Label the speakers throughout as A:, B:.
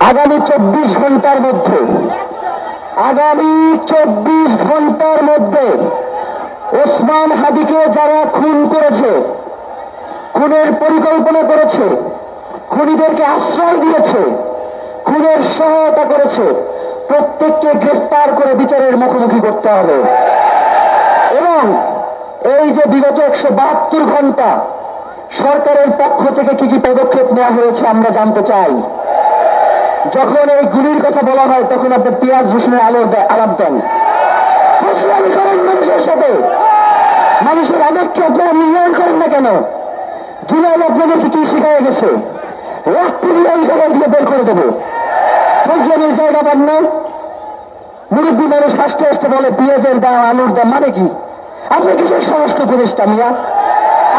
A: আগামী 24 ঘন্টার মধ্যে ওসমান হাদিকে যারা খুন করেছে, খুনের পরিকল্পনা করেছে, খুনিদেরকে আশ্রয় দিয়েছে, খুনের সহায়তা করেছে, প্রত্যেককে গ্রেফতার করে বিচারের মুখোমুখি করতে হবে। এবং এই যে বিগত 172 ঘন্টা সরকারের পক্ষ থেকে কি কি পদক্ষেপ নেওয়া হয়েছে আমরা জানতে চাই। যখন এই গুলির কথা বলা হয় তখন আপনি পিয়াজ রসুনের আলাপ দেন, ফসলামি করেন মানুষের সাথে, মানুষের আবেগকে আপনারা মূল্যায়ন করেন না কেন? জুলাই আপনাদেরকে কি শেখায় গেছে? রাত্রি ওই জায়গায় দিয়ে বের করে দেবো, ফসলামির জায়গা পান না। মুরব্বী মানুষ হাসতে হাসতে বলে পেঁয়াজের দাম, আলুর দাম, মানে কি? আপনি কিসের স্বরাষ্ট্র উপদেষ্টা মিয়া?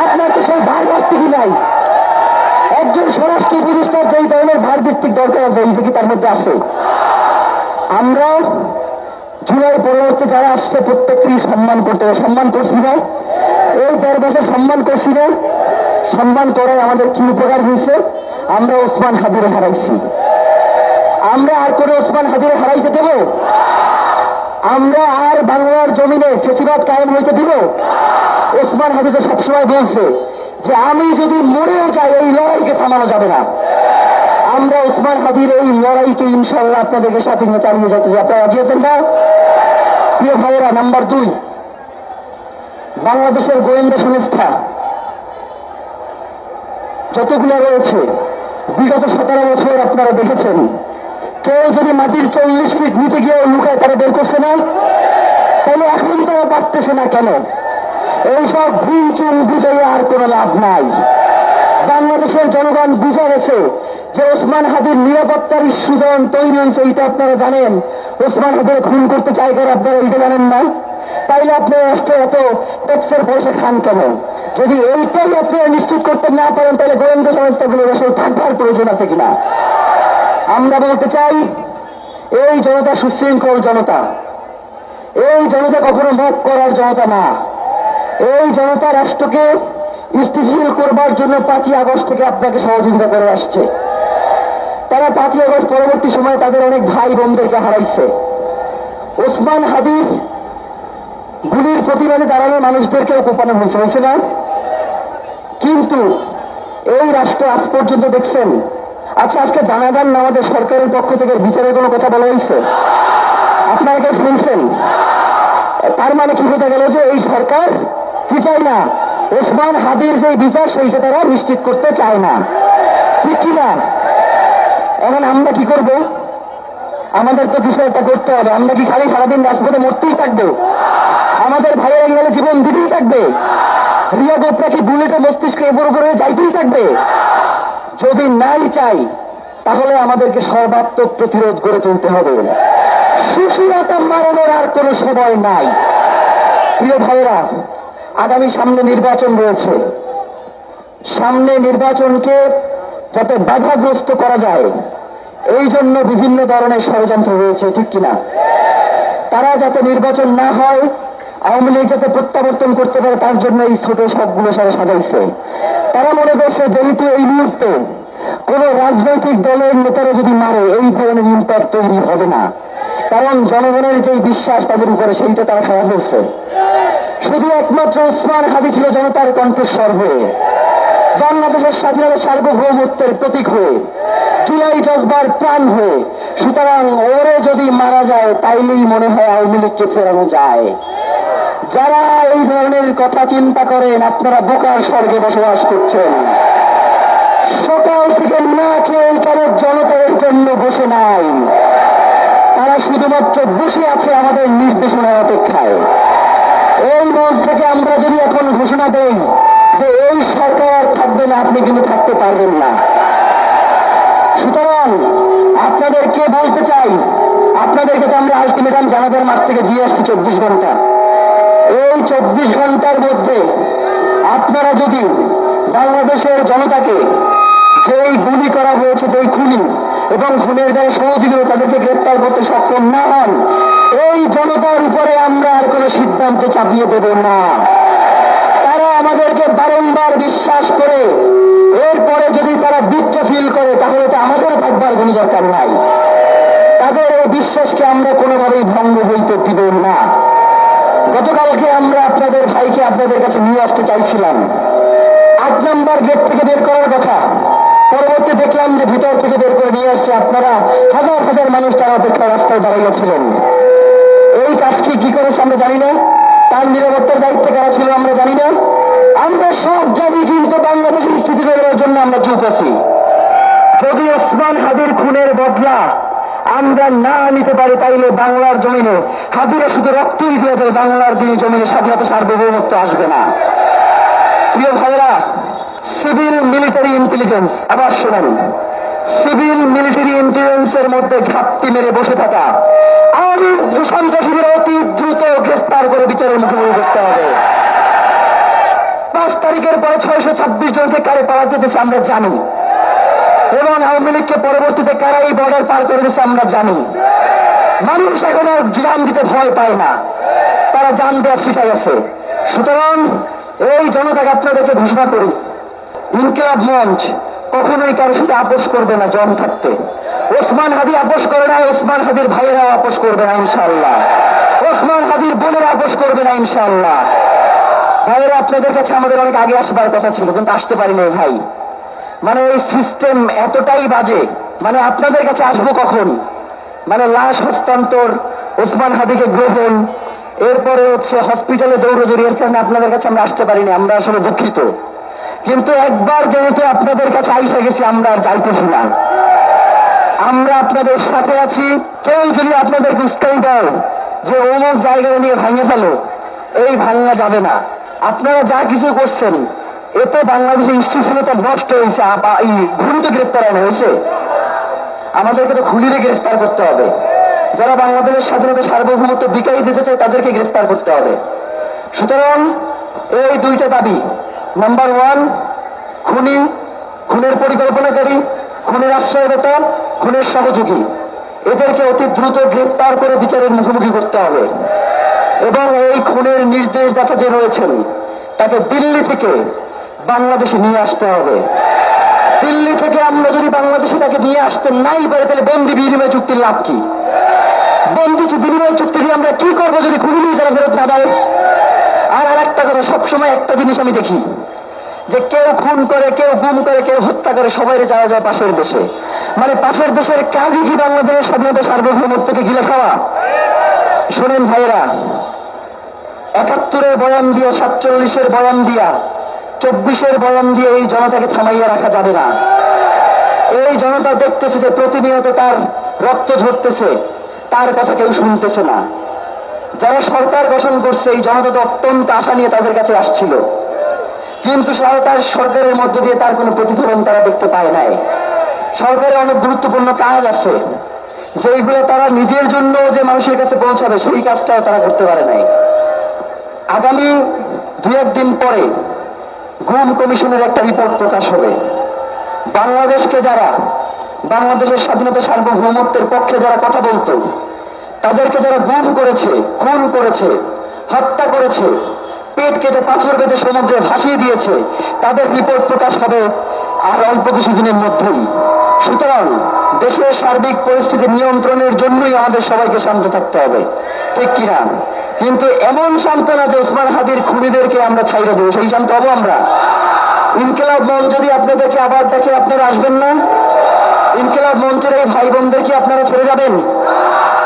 A: আপনার তো সেই ভার ভিত্তিক নাই। একজন স্বরাষ্ট্র উপদেষ্টার যেই ধরনের ভার ভিত্তিক দরকার আছে এই থেকে তার মধ্যে আছে। আমরা জুলাই পরবর্তী যারা আসছে প্রত্যেককেই সম্মান করতে হবে। সম্মান করছি না? এই ১৩ বছর সম্মান করছি না? সম্মান করায় আমাদের কি উপকার হয়েছে? আমরা ওসমান হাদিরে হারাইছি। আমরা আর কোনো ওসমান হাদিরে হারাইতে দেব? আমরা আর বাংলার জমিনে ফেসিবাদ কায়েম হইতে দিব? ওসমান হাদি তো সবসময় বলছে যে আমি যদি মরেও যাই এই লড়াইকে থামানো যাবে না। আমরা ওসমান হাদির এই লড়াইকে ইনশাআল্লাহ আপনাদেরকে সাথে নিয়ে চালিয়ে যেতে চাই। আপনারা রাজি আছেন না? প্রিয় ভাইয়েরা, নাম্বার 2, বাংলাদেশের গোয়েন্দা সংস্থা যতগুলো রয়েছে বিগত 17 বছর আপনারা দেখেছেন, কেউ যদি মাটির 40 ফিট নিচে গিয়ে লুকায় তারা বের করছে না? তাহলে এখন তারা পারতেছে না কেন? এইসব ভুল চুল বুঝে আর কোনো লাভ নাই। বাংলাদেশের জনগণ বুঝে গেছে যে ওসমান হাদির নিরাপত্তার ইস্যু যখন তৈরি হয়েছে, এইটা আপনারা জানেন। ওসমান হাদির খুন করতে চাই করে আপনারা এইটা জানেন না? তাইলে আপনারা রাষ্ট্রে এত ট্যাক্সের পয়সা খান কেন? যদি এইটাই আপনারা নিশ্চিত করতে না পারেন তাহলে গোয়েন্দা সংস্থাগুলোর আসলে থাকবার প্রয়োজন আছে কিনা? আমরা বলতে চাই, এই জনতা সুশৃঙ্খল জনতা, এই জনতা কখনো মত করার জনতা না। এই জনতা রাষ্ট্রকে স্থিতিশীল করবার জন্য 5ই আগস্ট থেকে আপনাকে সহযোগিতা করে আসছে। তারা 5ই আগস্ট পরবর্তী সময়ে তাদের অনেক ভাই বোনদেরকে হারাইছে। ওসমান হাদির গুলির প্রতিবাদে দাঁড়ানো মানুষদেরকেও কোপানো হয়েছে না? কিন্তু এই রাষ্ট্র আজ পর্যন্ত দেখছেন? আচ্ছা, আজকে জানাজান আমাদের সরকারের পক্ষ থেকে বিচারের কোনো কথা বলা হয়েছে? আপনারা কেউ শুনছেন? তার মানে কি হতে গেল যে এই সরকার কি চায় না? ওসমান হাদির যে বিচার সেইটা তারা নিশ্চিত করতে চায় না, ঠিক কিনা? এখন আমরা কি করব? আমাদের তো কিছু একটা করতে হবে। আমরা কি খালি সারাদিন রাজপথে মরতেই থাকবো? আমাদের ভাইয়েরা গেলে জীবন দিতেই থাকবে? রিয়া গোপরা কি বুলেটে মস্তিষ্কে এপর উপরে যাইতেই থাকবে? যদি নাই চাই তাহলে আমাদেরকে সর্বাত্মক প্রতিরোধ গড়ে তুলতে হবে। সুশীলতা মারানোর আর কোনো সময় নাই। প্রিয় ভাইয়েরা, আগামী সামনে নির্বাচন রয়েছে। সামনে নির্বাচনকে যাতে বাধাগ্রস্ত করা যায় এই জন্য বিভিন্ন ধরনের ষড়যন্ত্র রয়েছে, ঠিক কিনা? তারা যাতে নির্বাচন না হয়, আওয়ামী লীগ যাতে প্রত্যাবর্তন করতে পারে তার জন্য এই ছোট সবগুলো সাজাইছে। তারা মনে করছে যেহেতু এই মুহূর্তে কোন রাজনৈতিক দলের নেতারা যদি মারে এই ধরনের ইম্প্যাক্ট তৈরি হবে না, কারণ জনগণের যে বিশ্বাস তাদের উপরে সেইটা তারা খারাপ হয়েছে। শুধু একমাত্র ওসমান হাদি ছিল জনতার কণ্ঠস্বর হয়ে, বাংলাদেশের স্বাধীনতা সার্বভৌমত্বের প্রতীক হয়ে, জুলাই জজবার প্রাণ হয়ে। সুতরাং ওরে যদি মারা যায় তাইলেই মনে হয় আওয়ামী লীগকে ফেরানো যায়। যারা এই ধরনের কথা চিন্তা করেন আপনারা বোকার স্বর্গে বসবাস করছেন। সকাল থেকে না খেয়ে কারো জনতার জন্য বসে নাই, তারা শুধুমাত্র বসে আছে আমাদের নির্দেশনার অপেক্ষায়। এই মঞ্চ থেকে আমরা যদি এখন ঘোষণা দেই যে এই সরকার আর থাকবে না, আপনি কিন্তু থাকতে পারবেন না। সুতরাং আপনাদেরকে বলতে চাই, আপনাদেরকে তো আমরা আলটিমেটাম জানাজার মাঠ থেকে দিয়ে আসছি 24 ঘন্টা। এই 24 ঘন্টার মধ্যে আপনারা যদি বাংলাদেশের জনতাকে যেই গুলি করা হয়েছে, যেই খুনি এবং খুনের যারা সহযোগী তাদেরকে গ্রেপ্তার করতে সক্ষম না হন, এই জনতার উপরে আমরা আর কোনো সিদ্ধান্ত চাপিয়ে দেব না। তারা আমাদেরকে বারংবার বিশ্বাস করে এরপরে যদি তারা দুঃখ ফিল করে তাহলে তো আমাদেরও থাকবার কোনো দরকার নাই। তাদের এই বিশ্বাসকে আমরা কোনোভাবেই ভঙ্গ হইতে দিব না। গতকালকে আমরা আপনাদের ভাইকে আপনাদের কাছে নিয়ে আসতে চাইছিলাম 8 নম্বর গেট থেকে বের করার কথা, পরবর্তী দেখলাম যে ভিতর থেকে বের করে নিয়ে আসছে। আপনারা হাজার হাজার মানুষ তারা অপেক্ষা রাস্তায় দাঁড়িয়েছিলেন। এই কাজটি কি করেছে আমরা জানি না, তার নিরাপত্তার দায়িত্বে কারা ছিল আমরা জানি না। আমরা সব জানি, কিন্তু বাংলাদেশের স্থিতি করার জন্য আমরা চুপ আছি। যদি ওসমান হাদির খুনের বদলা আমরা না নিতে পারি, তাইলে বাংলার জমিনে হাদিরা শুধু রক্তই দিয়ে যায়, বাংলার দিনে জমিনে স্বাধীনতা সার্বভৌমত্ব আসবে না। প্রিয় ভাইরা, সিভিল মিলিটারি ইন্টেলিজেন্স, আবার শোনেন, সিভিল মিলিটারি ইন্টেলিজেন্সের মধ্যে ঘাপটি মেরে বসে থাকা আওয়ামী সন্ত্রাসীদের অতি দ্রুত গ্রেফতার করে বিচারের মুখোমুখি করতে হবে। 5 তারিখের পরে 626 জনকে কারে পাওয়া যেতেছে আমরা জানি, এবং আওয়ামী লীগকে পরবর্তীতে কারা এই বর্ডার পার করে দিচ্ছে আমরা জানি। মানুষ এখন আর জান দিতে ভয় পায় না, তারা জান দেওয়া শিখে গেছে। সুতরাং এই জনতাকে আপনাদেরকে ঘোষণা করি, ইনকিলাব মঞ্চ কখনোই কারোর সাথে আপোষ করবে না জন থাকতে। ওসমান হাদি আপোষ করে না, ওসমান হাদির ভাইয়েরাও আপোষ করবে না ইনশাআল্লাহ, ওসমান হাদির বোনেরা আপোষ করবে না ইনশাআল্লাহ। ভাইয়েরা, আপনাদের কাছে আমাদের অনেক আগে আসবার কথা ছিল, কিন্তু আসতে পারি না ভাই। মানে এই সিস্টেম এতটাই বাজে, মানে আপনাদের কাছে আসবো কখন, মানে লাশ হস্তান্তর, ওসমান হাদিকে গ্রহণ, এরপরে হচ্ছে হসপিটালে দৌড়জোড়ি, এর কারণে আপনাদের কাছে আমরা আসতে পারিনি, আমরা আসলে দুঃখিত। কিন্তু একবার যেহেতু আপনাদের কাছে আইসা গেছি, আমরা আর যাইতেছি না। আমরা আপনাদের সাথে আছি। কেউ যদি আপনাদেরকে উস্কাই দেয় যে অমুক জায়গায় নিয়ে ভাঙে ফেলো, এই ভাঙা যাবে না। আপনারা যা কিছু করছেন এতে বাংলাদেশের ইনস্টিটিউশনটা নষ্ট হয়েছে। ঘুরি তো গ্রেফতার হয় না, হয়েছে, আমাদেরকে তো খুলিরে গ্রেফতার করতে হবে। যারা বাংলাদেশের স্বাধীনতা সার্বভৌমত্ব বিকাশ দিতে চায় তাদেরকে গ্রেফতার করতে হবে। সুতরাং এই 2টা দাবি, নাম্বার 1 খুনি, খুনের পরিকল্পনাকারী, খুনের আশ্রয়দাতা, খুনের সহযোগী, এদেরকে অতি দ্রুত গ্রেফতার করে বিচারের মুখোমুখি করতে হবে। এবং এই খুনের নির্দেশদাতা যে রয়েছেন তাকে দিল্লি থেকে বাংলাদেশে নিয়ে আসতে হবে। দিল্লি থেকে আমরা যদি বাংলাদেশে তাকে নিয়ে আসতে নাই পারে, তাহলে বন্দি বিনিময় চুক্তির লাভ কি? বন্দি বিনিময় চুক্তি দিয়ে আমরা কি করবো যদি খুনি নিয়ে তারা ফেরত না দেয়? আর একটা কথা, সবসময় একটা জিনিস আমি দেখি যে কেউ খুন করে, কেউ গুম করে, কেউ হত্যা করে, সবাই যাওয়া যায় পাশের দেশে। মানে পাশের দেশের কাজই কি বাংলাদেশের স্বাধীনতা সার্বভৌমত্বকে গিলে খাওয়া? শোনেন ভাইয়েরা, 71-এর বয়ান দিয়া, 47-এর বয়ান দিয়া, 24-এর বয়ান দিয়ে এই জনতাকে থামাইয়া রাখা যাবে না। এই জনতা দেখতেছে যে প্রতিনিয়ত তার রক্ত ঝরতেছে, তার কথা কেউ শুনতেছে না। যারা সরকার গঠন করছে এই জনতা তো অত্যন্ত আশা নিয়ে তাদের কাছে আসছিল, কিন্তু তার সরকারের মধ্য দিয়ে তার কোনো প্রতিফলন তারা দেখতে পায় নাই। সরকারের অনেক গুরুত্বপূর্ণ কাজ আছে যেইগুলো তারা নিজের জন্য যে মানুষের কাছে পৌঁছাবে সেই কাজটাও তারা করতে পারে নাই। আগামী 2-1 দিন পরে গুম কমিশনের একটা রিপোর্ট প্রকাশ হবে। বাংলাদেশকে যারা, বাংলাদেশের স্বাধীনতা সার্বভৌমত্বের পক্ষে যারা কথা বলতো, তাদেরকে যারা গুম করেছে, খুন করেছে, হত্যা করেছে, পেট কেটে পাথর বেঁধে সমুদ্রে ভাসিয়ে দিয়েছে, তাদের রিপোর্ট প্রকাশ হবে আর অল্প কিছুদিনের মধ্যেই। সুতরাং দেশের সার্বিক পরিস্থিতি নিয়ন্ত্রণের জন্যই আমাদের সবাইকে শান্ত থাকতে হবে, ঠিক কিনা? কিন্তু এমন শান্ত না যে ওসমান হাদির খুনিদেরকে আমরা ছাইড়ে দেবো, সেই শান্ত হবো আমরা? ইনকিলাব মঞ্চ যদি আপনাদেরকে আবার দেখে আপনারা আসবেন না? ইনকিলাব মঞ্চের এই ভাই বোনদেরকে আপনারা ছেড়ে যাবেন?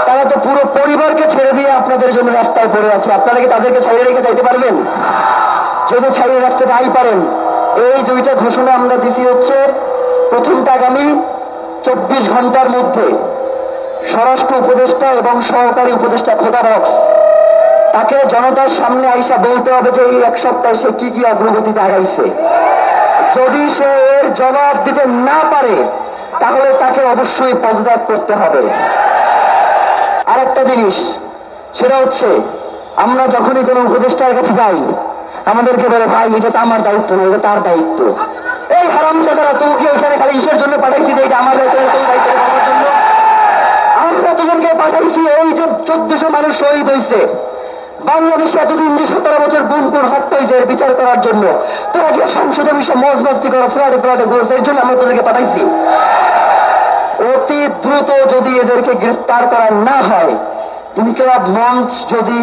A: তারা তো পুরো পরিবারকে ছেড়ে দিয়ে আপনাদের জন্য রাস্তায় পড়ে আছে, আপনারা কি তাদেরকে ছাড়িয়ে রেখে যাইতে পারবেন? যদি ছাড়িয়ে রাখতে নাই পারেন, এই 2টা ঘোষণা আমরা দিচ্ছি। হচ্ছে প্রথমটা, আগামী 24 ঘন্টার মধ্যে স্বরাষ্ট্র উপদেষ্টা এবং সহকারী উপদেষ্টা খোদা বক্স, তাকে জনতার সামনে আইসা বলতে হবে যে এই 1 সপ্তাহে সে কি কি অগ্রগতিতে আগাইছে। যদি সে এর জবাব দিতে না পারে তাহলে তাকে অবশ্যই পদত্যাগ করতে হবে। আর একটা জিনিস, সেটা হচ্ছে আমরা যখনই কোনো উপদেষ্টার কাছে যাই আমাদেরকে বলে, ভাই এটা তো আমার দায়িত্ব না, এটা তার দায়িত্ব। এই হারামজাদারা, তোকে ওইখানে খালি ইসের জন্য পাঠাইছি যে এটা আমার দায়িত্ব, তোর দায়িত্ব আমার জন্য। আমরা দুজনকে পাঠাইছি, ওই যে 1400 মানুষ শহীদ হয়েছে, বাংলাদেশে এতদিন যে 17 বছর গুমপুর হত্যার বিচার করার জন্য তারা গিয়ে সংসদে বিষয়ে মজমস্তি করে ফ্লাডে করেছে, এর জন্য আমরা তাদেরকে পাঠাইছি। অতি দ্রুত যদি এদেরকে গ্রেফতার করা না হয়, ইনকিলাব মঞ্চ যদি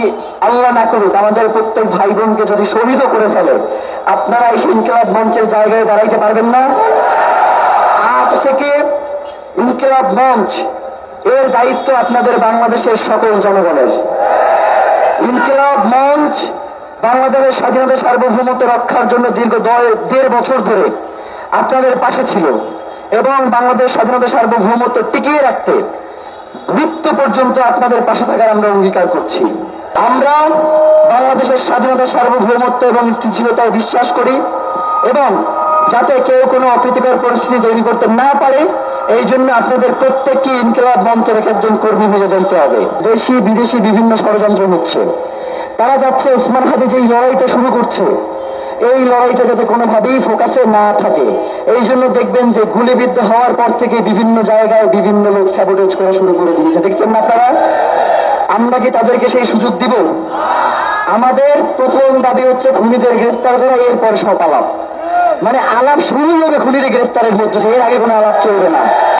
A: আল্লাহ না করুক আমাদের প্রত্যেক ভাই বোনকে যদি শহীদ করে ফেলে, আপনারা এই ইনকিলাব মঞ্চের জায়গায় দাঁড়াইতে পারবেন না। আজ থেকে ইনকিলাব মঞ্চ এর দায়িত্ব আপনাদের বাংলাদেশের সকল জনগণের। ইনকিলাব মঞ্চ বাংলাদেশের স্বাধীনতা সার্বভৌমত্ব রক্ষার জন্য দীর্ঘ 1.5 বছর ধরে আপনাদের পাশে ছিল এবং বাংলাদেশ স্বাধীনতা সার্বভৌমত্ব টিকিয়ে রাখতে মৃত্যু পর্যন্ত আপনাদের পাশে থাকার আমরা অঙ্গীকার করছি। আমরা বাংলাদেশের স্বাধীনতা সার্বভৌমত্ব এবং স্থিতিশীলতায় বিশ্বাস করি এবং যাতে কেউ কোনো অপ্রীতিকর পরিস্থিতি তৈরি করতে না পারে, এই জন্য আপনাদের প্রত্যেককে ইনকিলাব মঞ্চের একজন কর্মী হয়ে যেতে হবে। দেশি বিদেশি বিভিন্ন ষড়যন্ত্র হচ্ছে, তারা যাচ্ছে ওসমান হাদি যে লড়াইটা শুরু করছে, এই লড়াইটা যাতে কোনোভাবেই ফোকাসে না থাকে, এই জন্য দেখবেন যে গুলিবিদ্ধ হওয়ার পর থেকে বিভিন্ন জায়গায় বিভিন্ন লোক স্যাবোটেজ করা শুরু করে দিয়েছে, দেখছেন না আপনারা? আমরা কি তাদেরকে সেই সুযোগ দিব? আমাদের প্রথম দাবি হচ্ছে খুনিদের গ্রেফতার করা, এরপর সব আলাপ। মানে আলাপ শুরু হবে খুনিদের গ্রেফতারের মধ্যে, এর আগে কোনো আলাপ চলবে না।